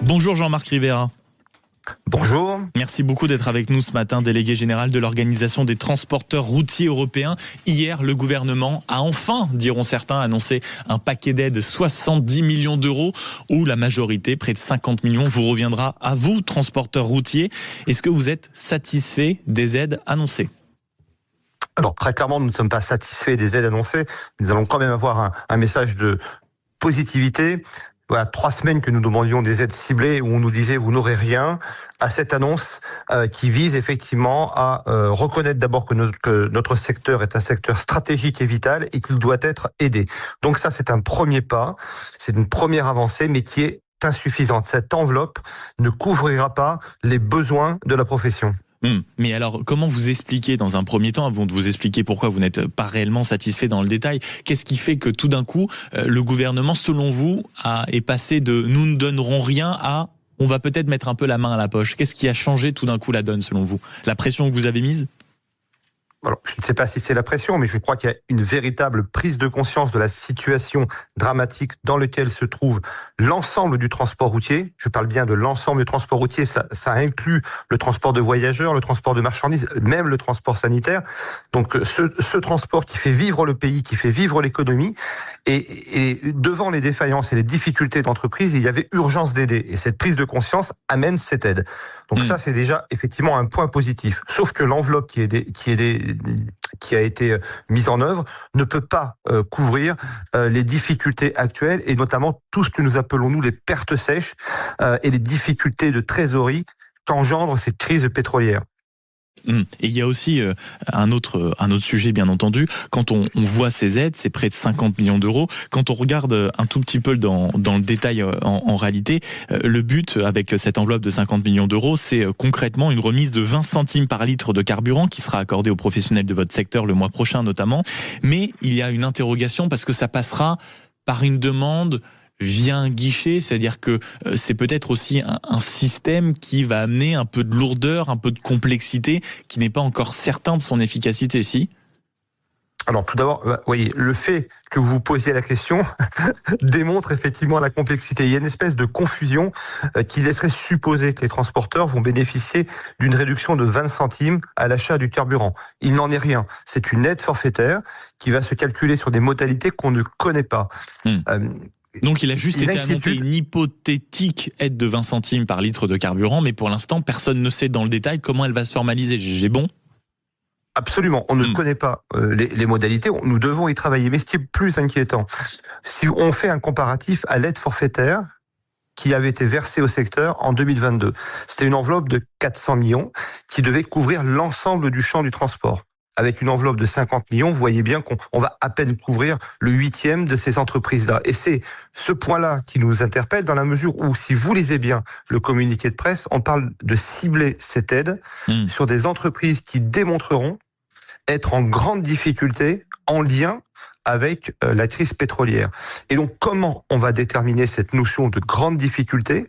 Bonjour Jean-Marc Rivera. Bonjour. Merci beaucoup d'être avec nous ce matin, délégué général de l'Organisation des transporteurs routiers européens. Hier, le gouvernement a enfin, diront certains, annoncé un paquet d'aides 70 millions d'euros, où la majorité, près de 50 millions, vous reviendra à vous, transporteurs routiers. Est-ce que vous êtes satisfait des aides annoncées ? Alors très clairement, nous ne sommes pas satisfaits des aides annoncées. Nous allons quand même avoir un message de positivité. Voilà, 3 semaines que nous demandions des aides ciblées où on nous disait vous n'aurez rien, à cette annonce qui vise effectivement à reconnaître d'abord que notre secteur est un secteur stratégique et vital et qu'il doit être aidé. Donc ça, c'est un premier pas, c'est une première avancée, mais qui est insuffisante. Cette enveloppe ne couvrira pas les besoins de la profession. Mais alors, comment vous expliquez dans un premier temps, avant de vous expliquer pourquoi vous n'êtes pas réellement satisfait dans le détail, qu'est-ce qui fait que tout d'un coup, le gouvernement, selon vous, est passé de « nous ne donnerons rien » à « on va peut-être mettre un peu la main à la poche ». Qu'est-ce qui a changé tout d'un coup la donne, selon vous ? La pression que vous avez mise ? Alors, je ne sais pas si c'est la pression, mais je crois qu'il y a une véritable prise de conscience de la situation dramatique dans laquelle se trouve l'ensemble du transport routier. Je parle bien de l'ensemble du transport routier, ça inclut le transport de voyageurs, le transport de marchandises, même le transport sanitaire. Donc ce transport qui fait vivre le pays, qui fait vivre l'économie, et devant les défaillances et les difficultés d'entreprise, il y avait urgence d'aider. Et cette prise de conscience amène cette aide. Donc ça, c'est déjà effectivement un point positif. Sauf que l'enveloppe qui a été mise en œuvre ne peut pas couvrir les difficultés actuelles et notamment tout ce que nous appelons nous les pertes sèches et les difficultés de trésorerie qu'engendre cette crise pétrolière. Et il y a aussi un autre sujet, bien entendu. Quand on voit ces aides, c'est près de 50 millions d'euros. Quand on regarde un tout petit peu dans le détail, en réalité, le but avec cette enveloppe de 50 millions d'euros, c'est concrètement une remise de 20 centimes par litre de carburant qui sera accordée aux professionnels de votre secteur le mois prochain notamment. Mais il y a une interrogation parce que ça passera par une demande via un guichet, c'est-à-dire que c'est peut-être aussi un système qui va amener un peu de lourdeur, un peu de complexité, qui n'est pas encore certain de son efficacité, si ? Alors tout d'abord, voyez, le fait que vous posiez la question démontre effectivement la complexité. Il y a une espèce de confusion qui laisserait supposer que les transporteurs vont bénéficier d'une réduction de 20 centimes à l'achat du carburant. Il n'en est rien. C'est une aide forfaitaire qui va se calculer sur des modalités qu'on ne connaît pas. Donc il a juste été annoncé une hypothétique aide de 20 centimes par litre de carburant, mais pour l'instant, personne ne sait dans le détail comment elle va se formaliser. J'ai bon ? Absolument, on ne connaît pas les modalités, nous devons y travailler. Mais ce qui est plus inquiétant, si on fait un comparatif à l'aide forfaitaire qui avait été versée au secteur en 2022, c'était une enveloppe de 400 millions qui devait couvrir l'ensemble du champ du transport. Avec une enveloppe de 50 millions, vous voyez bien qu'on va à peine couvrir le 8e de ces entreprises-là. Et c'est ce point-là qui nous interpelle dans la mesure où, si vous lisez bien le communiqué de presse, on parle de cibler cette aide sur des entreprises qui démontreront être en grande difficulté en lien avec la crise pétrolière. Et donc, comment on va déterminer cette notion de grande difficulté ?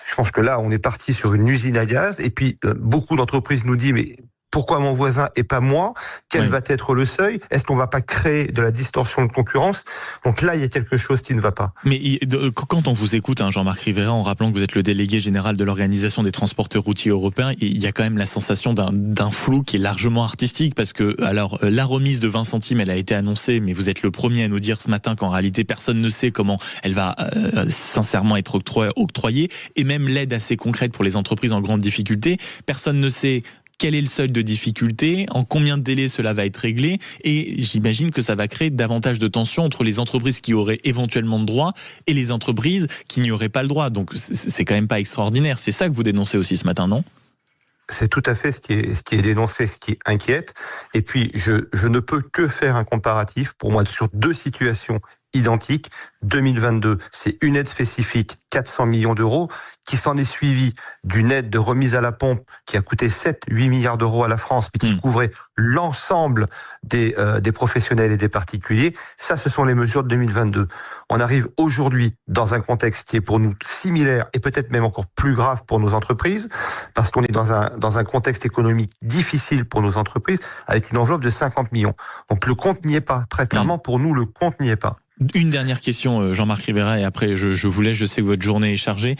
Je pense que là, on est parti sur une usine à gaz. Et puis, beaucoup d'entreprises nous disent, mais pourquoi mon voisin et pas moi ? Quel va être le seuil ? Est-ce qu'on va pas créer de la distorsion de concurrence ? Donc là, il y a quelque chose qui ne va pas. Mais quand on vous écoute, Jean-Marc Rivera, en rappelant que vous êtes le délégué général de l'Organisation des transporteurs routiers européens, il y a quand même la sensation d'un flou qui est largement artistique, parce que alors la remise de 20 centimes, elle a été annoncée, mais vous êtes le premier à nous dire ce matin qu'en réalité, personne ne sait comment elle va sincèrement être octroyée, et même l'aide assez concrète pour les entreprises en grande difficulté, personne ne sait quel est le seuil de difficulté, en combien de délais cela va être réglé, et j'imagine que ça va créer davantage de tensions entre les entreprises qui auraient éventuellement le droit et les entreprises qui n'y auraient pas le droit. Donc c'est quand même pas extraordinaire. C'est ça que vous dénoncez aussi ce matin, non ? C'est tout à fait ce qui est dénoncé, ce qui inquiète. Et puis, je ne peux que faire un comparatif, pour moi, sur 2 situations identiques. 2022, c'est une aide spécifique, 400 millions d'euros, qui s'en est suivie d'une aide de remise à la pompe qui a coûté 7-8 milliards d'euros à la France, mais qui couvrait l'ensemble des professionnels et des particuliers. Ça, ce sont les mesures de 2022. On arrive aujourd'hui dans un contexte qui est pour nous similaire et peut-être même encore plus grave pour nos entreprises, parce qu'on est dans un contexte économique difficile pour nos entreprises, avec une enveloppe de 50 millions. Donc le compte n'y est pas. Très clairement, pour nous, le compte n'y est pas. Une dernière question, Jean-Marc Rivera, et après je vous laisse, je sais que votre journée est chargée.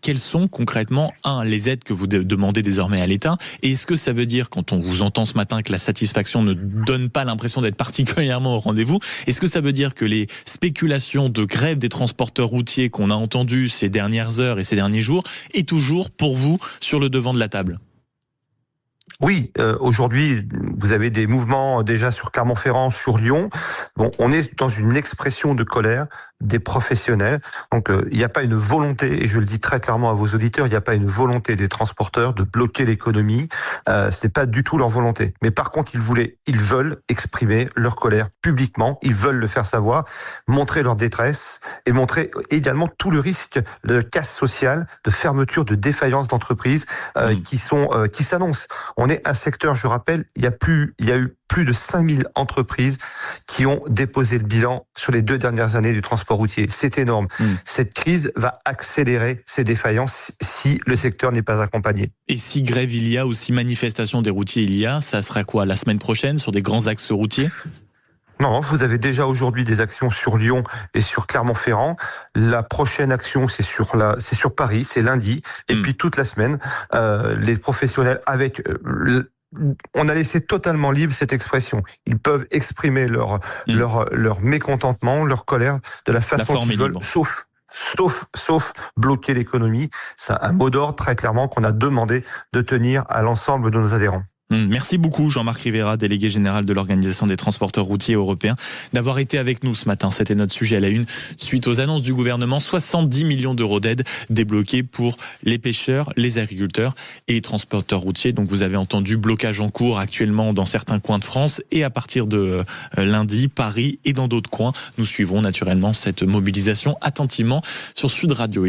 Quelles sont concrètement, les aides que vous demandez désormais à l'État? Et est-ce que ça veut dire, quand on vous entend ce matin, que la satisfaction ne donne pas l'impression d'être particulièrement au rendez-vous, est-ce que ça veut dire que les spéculations de grève des transporteurs routiers qu'on a entendues ces dernières heures et ces derniers jours est toujours pour vous sur le devant de la table? Oui, aujourd'hui, vous avez des mouvements déjà sur Clermont-Ferrand, sur Lyon. Bon, on est dans une expression de colère des professionnels. Donc, il n'y a pas une volonté, et je le dis très clairement à vos auditeurs, il n'y a pas une volonté des transporteurs de bloquer l'économie. Ce n'est pas du tout leur volonté. Mais par contre, ils veulent exprimer leur colère publiquement. Ils veulent le faire savoir, montrer leur détresse et montrer également tout le risque de casse sociale, de fermeture, de défaillance d'entreprises qui s'annoncent. On est un secteur, je rappelle, il y a eu plus de 5000 entreprises qui ont déposé le bilan sur les 2 dernières années du transport routier. C'est énorme. Cette crise va accélérer ces défaillances si le secteur n'est pas accompagné. Et si grève il y a, ou si manifestation des routiers il y a, ça sera quoi, la semaine prochaine, sur des grands axes routiers ? Non, vous avez déjà aujourd'hui des actions sur Lyon et sur Clermont-Ferrand. La prochaine action, c'est sur Paris, c'est lundi. Et puis toute la semaine, les professionnels on a laissé totalement libre cette expression. Ils peuvent exprimer leur mécontentement, leur colère de la façon qu'ils veulent, sauf bloquer l'économie. C'est un mot d'ordre très clairement qu'on a demandé de tenir à l'ensemble de nos adhérents. Merci beaucoup Jean-Marc Rivera, délégué général de l'Organisation des transporteurs routiers européens, d'avoir été avec nous ce matin. C'était notre sujet à la une. Suite aux annonces du gouvernement, 70 millions d'euros d'aide débloqués pour les pêcheurs, les agriculteurs et les transporteurs routiers. Donc vous avez entendu, blocage en cours actuellement dans certains coins de France, et à partir de lundi, Paris et dans d'autres coins. Nous suivrons naturellement cette mobilisation attentivement sur Sud Radio.